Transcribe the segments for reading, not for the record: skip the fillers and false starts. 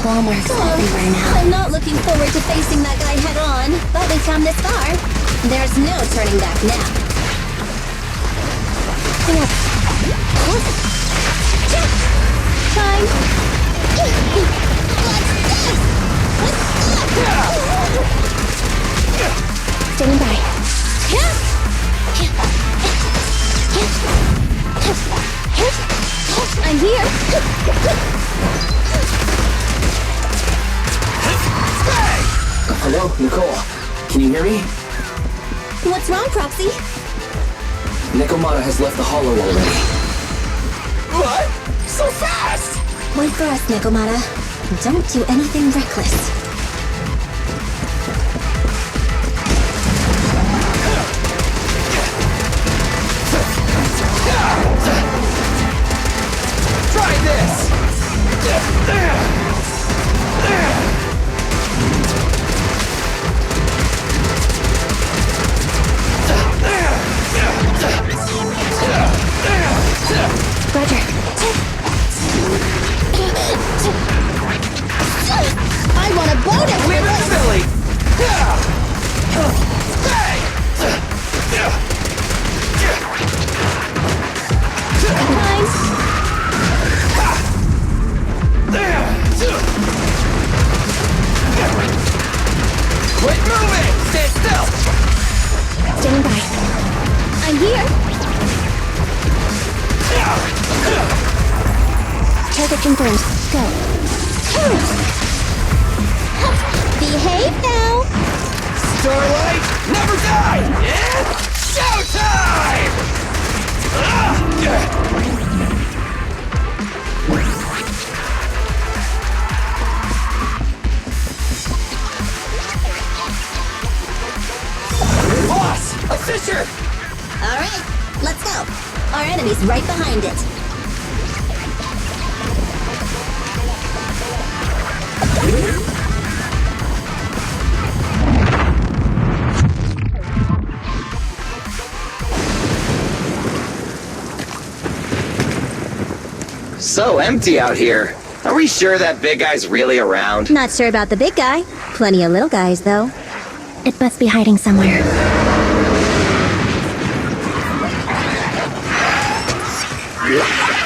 Walmart everywhere now. I'm not looking forward to facing that guy head on, but we've come this far. There's no turning back now. Fine. Standing by. I'm here. Hello, Nicole. Can you hear me? What's wrong, Proxy? Nekomata has left the hollow already. What? So fast! Wait for us, Nekomata. Don't do anything reckless. Try this! Roger. I want a bonus! Clear the silly! Quit moving! Stand still! Standing by. I'm here. Target confirmed. Go. Behave now. Starlight, never die! It's showtime! Boss! A fissure! Alright, let's go. Our enemy's right behind it. So empty out here. Are we sure that big guy's really around? Not sure about the big guy. Plenty of little guys, though. It must be hiding somewhere.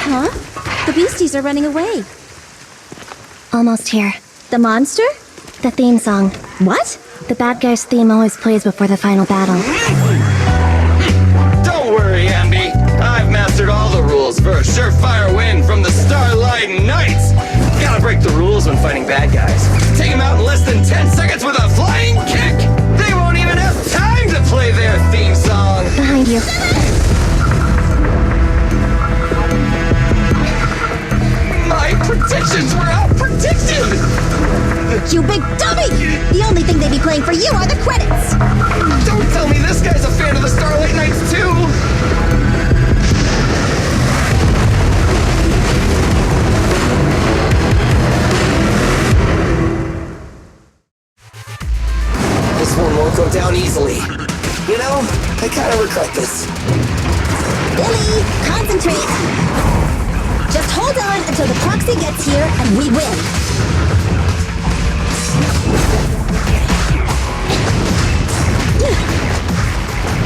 Huh? The beasties are running away. Almost here. The monster? The theme song. What? The bad guy's theme always plays before the final battle. Don't worry, Ambi. I've mastered all the rules for a surefire win from the Starlight Knights. Gotta break the rules when fighting bad guys. Take them out in less than 10 seconds with a flying kick! They won't even have time to play their theme song! Behind you. My predictions were out-predicted! You big dummy! The only thing they'd be playing for you are the credits! Don't tell me this guy's a fan of the Starlight Knights too! This one won't go down easily. You know, I kind of regret this. Billy, concentrate! Just hold on until the proxy gets here and we win.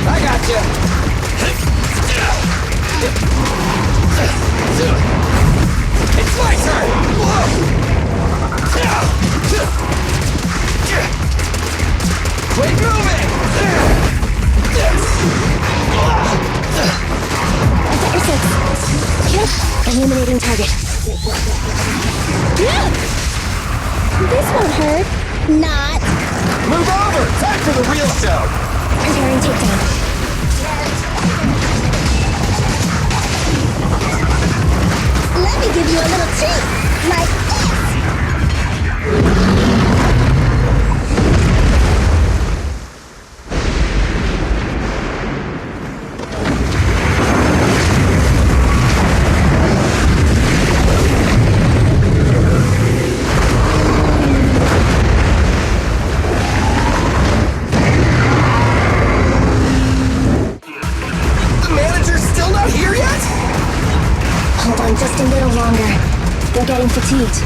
I gotcha! It's my turn! Quit moving! Sector 6. Yep. Illuminating target. This won't hurt. Not. Move over! Time for the real show! Preparing takedown. Let me give you a little treat. Like this. Hold on just a little longer. They're getting fatigued.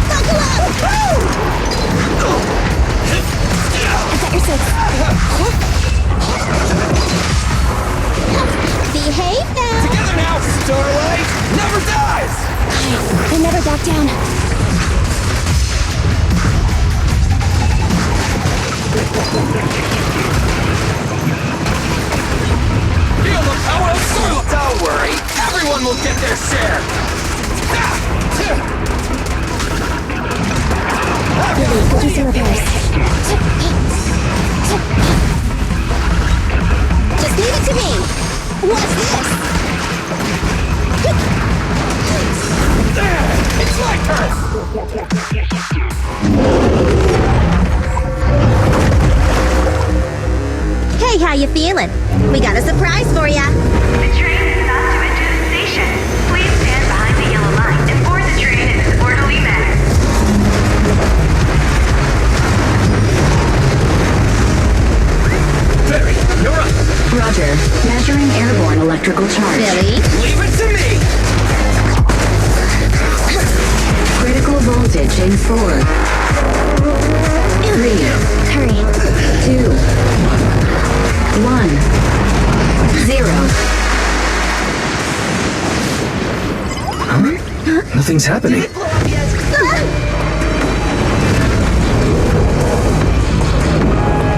Buckle up! I got your six. Behave now! Together now, Starlight! Never dies! They never back down. Feel the power of Starlight! Don't worry, everyone will get their share! Lily, go do some repairs. Just leave it to me. What's this? It's my turn! Hey, how you feeling? We got a surprise for ya. The train is about to enter the station. Please stand behind the yellow line and board the train in an orderly manner. Barry, you're up! Roger. Measuring airborne electrical charge. Billy? Leave it to me! Critical voltage in 4, 3, Hurry. 2, 1, 0. Nothing's happening.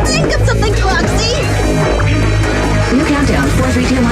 Think of something, Foxy! New countdown, 4, 3, 2, 1.